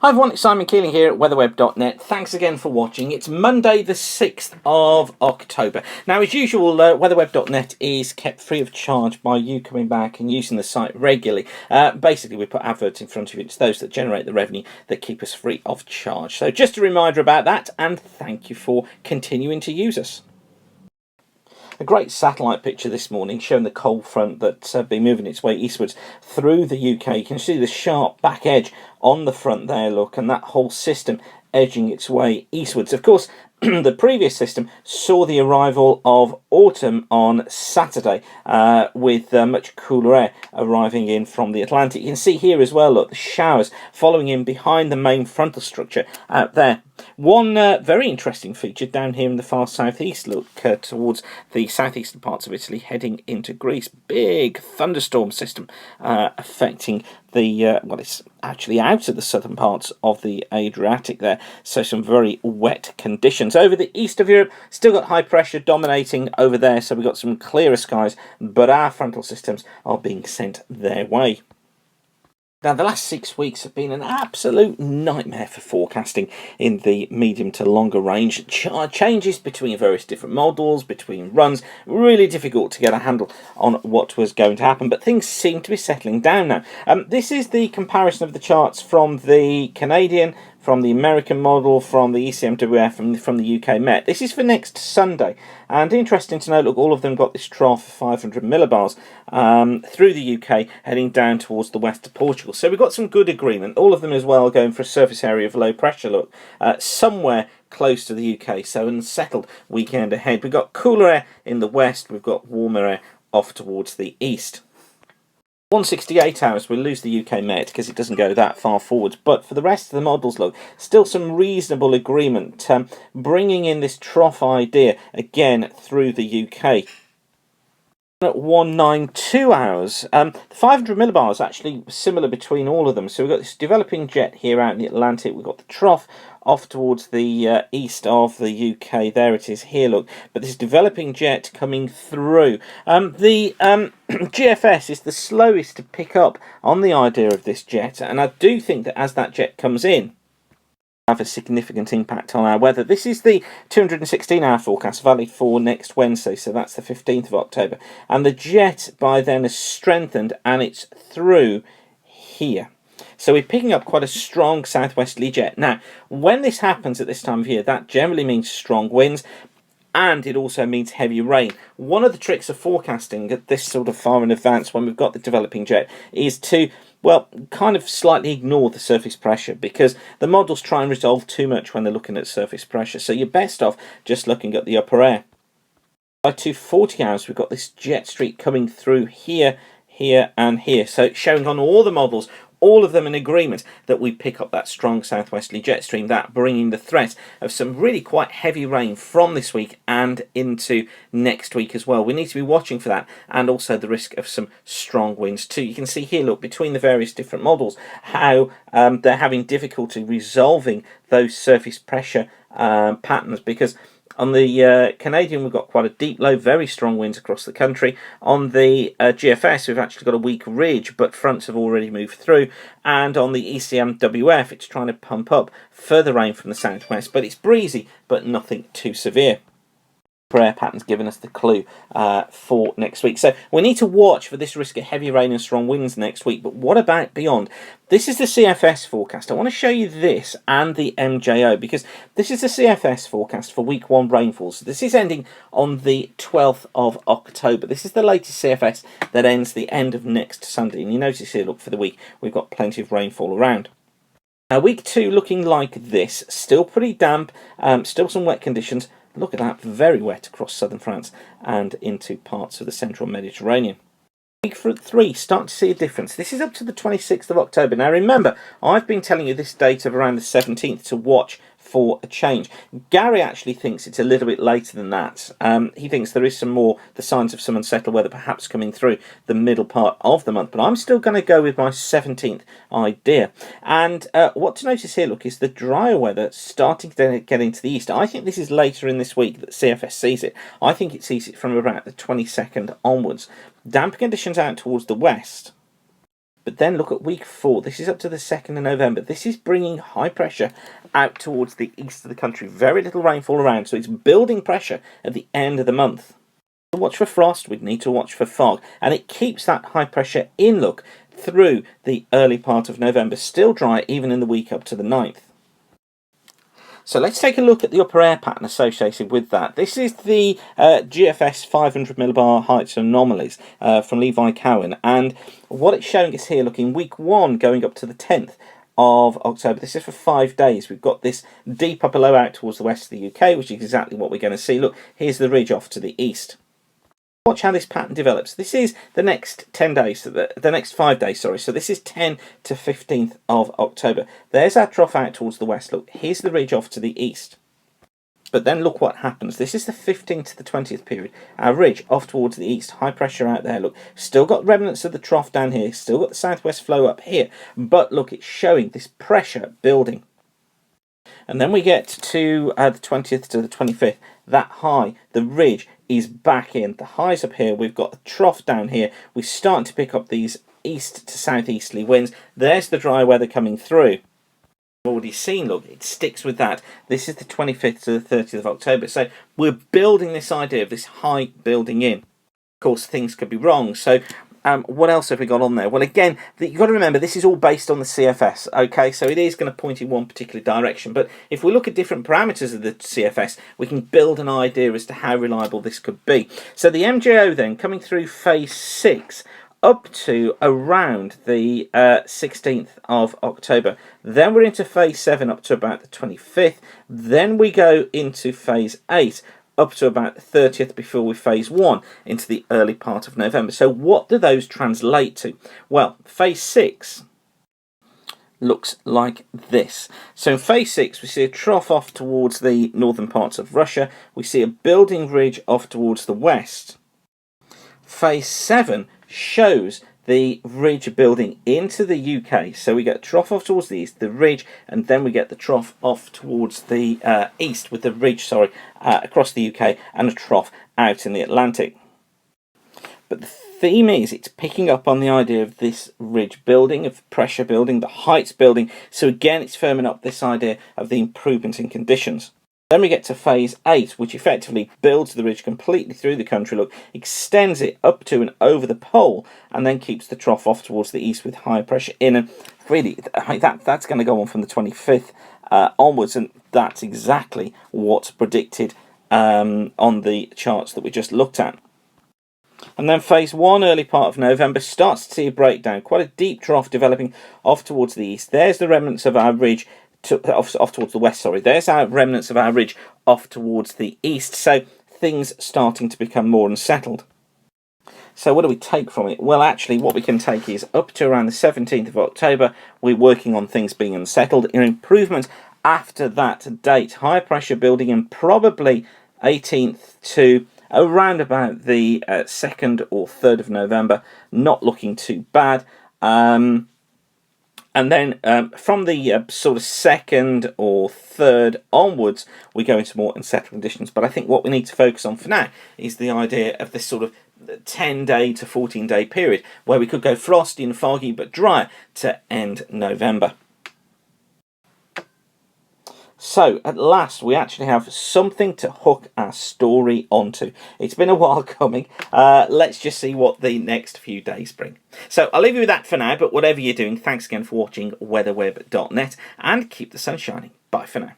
Hi everyone, it's Simon Keeling here at weatherweb.net. Thanks again for watching. It's Monday the 6th of October. Now as usual, weatherweb.net is kept free of charge by you coming back and using the site regularly. Basically we put adverts in front of you. It's those that generate the revenue that keep us free of charge. So just a reminder about that, and thank you for continuing to use us. A great satellite picture this morning showing the cold front that's been moving its way eastwards through the UK. You can see the sharp back edge on the front there, look, and that whole system edging its way eastwards. Of course, the previous system saw the arrival of autumn on Saturday with much cooler air arriving in from the Atlantic. You can see here as well, look, the showers following in behind the main frontal structure out there. One very interesting feature down here in the far southeast, look, towards the southeastern parts of Italy, heading into Greece. Big thunderstorm system affecting the, well, it's actually out of the southern parts of the Adriatic there, so some very wet conditions. Over the east of Europe, still got high pressure dominating over there, so we've got some clearer skies, but our frontal systems are being sent their way. Now, the last 6 weeks have been an absolute nightmare for forecasting in the medium to longer range. Changes between various different models, between runs, really difficult to get a handle on what was going to happen, but things seem to be settling down now. This is the comparison of the charts from the Canadian, from the American model, from the ECMWF, and from the UK Met. This is for next Sunday, and interesting to note, look, all of them got this trough of 500 millibars through the UK, heading down towards the west of Portugal. So we've got some good agreement. All of them as well going for a surface area of low pressure, look, somewhere close to the UK, so unsettled weekend ahead. We've got cooler air in the west, we've got warmer air off towards the east. 168 hours, we'll lose the UK Met because it doesn't go that far forwards, but for the rest of the models, look, still some reasonable agreement, bringing in this trough idea again through the UK. At 192 hours, the 500 millibars actually similar between all of them. So we've got this developing jet here out in the Atlantic, we've got the trough off towards the east of the UK. There it is here, look, but this developing jet coming through. The GFS is the slowest to pick up on the idea of this jet, and I do think that as that jet comes in, have a significant impact on our weather. This is the 216-hour forecast valid for next Wednesday, so that's the 15th of October, and the jet by then has strengthened and it's through here. So we're picking up quite a strong southwesterly jet. Now, when this happens at this time of year, that generally means strong winds, and it also means heavy rain. One of the tricks of forecasting at this sort of far in advance when we've got the developing jet is to, well, kind of slightly ignore the surface pressure, because the models try and resolve too much when they're looking at surface pressure. So you're best off just looking at the upper air. By 240 hours, we've got this jet streak coming through here, here, and here. So it's showing on all the models, all of them in agreement that we pick up that strong southwesterly jet stream, that bringing the threat of some really quite heavy rain from this week and into next week as well. We need to be watching for that, and also the risk of some strong winds too. You can see here, look, between the various different models, how they're having difficulty resolving those surface pressure patterns, because on the Canadian, we've got quite a deep low, very strong winds across the country. On the GFS, we've actually got a weak ridge, but fronts have already moved through. And on the ECMWF, it's trying to pump up further rain from the southwest, but it's breezy, but nothing too severe. Air patterns giving us the clue for next week. So we need to watch for this risk of heavy rain and strong winds next week. But what about beyond? This is the CFS forecast. I want to show you this and the MJO, because this is the CFS forecast for week 1 rainfalls. This is ending on the 12th of October. This is the latest CFS that ends the end of next Sunday. And you notice here, look, for the week, we've got plenty of rainfall around. Now, week 2 looking like this. Still pretty damp, still some wet conditions. Look at that, very wet across southern France and into parts of the central Mediterranean. Week 3, start to see a difference. This is up to the 26th of October. Now remember, I've been telling you this date of around the 17th to watch for a change. Gary actually thinks it's a little bit later than that. He thinks there is some more, the signs of some unsettled weather perhaps coming through the middle part of the month, but I'm still going to go with my 17th idea. And what to notice here, look, is the drier weather starting to get into the east. I think this is later in this week that CFS sees it. I think it sees it from about the 22nd onwards. Damp conditions out towards the west. But then look at week 4. This is up to the 2nd of November. This is bringing high pressure out towards the east of the country. Very little rainfall around, so it's building pressure at the end of the month. To watch for frost, we need to watch for fog. And it keeps that high pressure in, look, through the early part of November. Still dry even in the week up to the 9th. So let's take a look at the upper air pattern associated with that. This is the GFS 500 millibar heights anomalies from Levi Cowan, and what it's showing us here, looking week 1 going up to the 10th of October. This is for 5 days. We've got this deep upper low out towards the west of the UK, which is exactly what we're going to see. Look, here's the ridge off to the east. Watch how this pattern develops. This is the next 10 days, the next 5 days, sorry. So this is 10 to 15th of October. There's our trough out towards the west. Look, here's the ridge off to the east. But then look what happens. This is the 15th to the 20th period. Our ridge off towards the east. High pressure out there. Look, still got remnants of the trough down here. Still got the southwest flow up here. But look, it's showing this pressure building. And then we get to the 20th to the 25th. That high, the ridge, is back in. The highs up here. We've got the trough down here. We're starting to pick up these east to southeasterly winds. There's the dry weather coming through. Already seen, look, it sticks with that. This is the 25th to the 30th of October. So we're building this idea of this high building in. Of course, things could be wrong. So what else have we got on there? Well, again, you've got to remember, this is all based on the CFS, okay? So it is going to point in one particular direction. But if we look at different parameters of the CFS, we can build an idea as to how reliable this could be. So the MJO then, coming through phase 6, up to around the 16th of October. Then we're into phase 7 up to about the 25th. Then we go into phase 8 up to about the 30th before we phase 1 into the early part of November. So what do those translate to? Well, phase 6 looks like this. So in phase 6 we see a trough off towards the northern parts of Russia. We see a building ridge off towards the west. Phase 7 shows the ridge building into the UK. So we get a trough off towards the east, the ridge, and then we get the trough off towards the east with the ridge, across the UK, and a trough out in the Atlantic. But the theme is it's picking up on the idea of this ridge building, of pressure building, the heights building. So again, it's firming up this idea of the improvement in conditions. Then we get to phase 8, which effectively builds the ridge completely through the country, look, extends it up to and over the pole, and then keeps the trough off towards the east with high pressure in. And really, that's going to go on from the 25th onwards, and that's exactly what's predicted on the charts that we just looked at. And then phase 1, early part of November, starts to see a breakdown, quite a deep trough developing off towards the east. There's the remnants of our ridge off towards the west, sorry. There's our remnants of our ridge off towards the east. So things starting to become more unsettled. So what do we take from it? Well, actually, what we can take is up to around the 17th of October, we're working on things being unsettled. An improvement after that date. Higher pressure building in probably 18th to around about the 2nd or 3rd of November. Not looking too bad. And then from the sort of 2nd or 3rd onwards, we go into more unsettled conditions. But I think what we need to focus on for now is the idea of this sort of 10-day to 14-day period where we could go frosty and foggy but dry to end November. So, at last, we actually have something to hook our story onto. It's been a while coming. Let's just see what the next few days bring. So, I'll leave you with that for now, but whatever you're doing, thanks again for watching weatherweb.net, and keep the sun shining. Bye for now.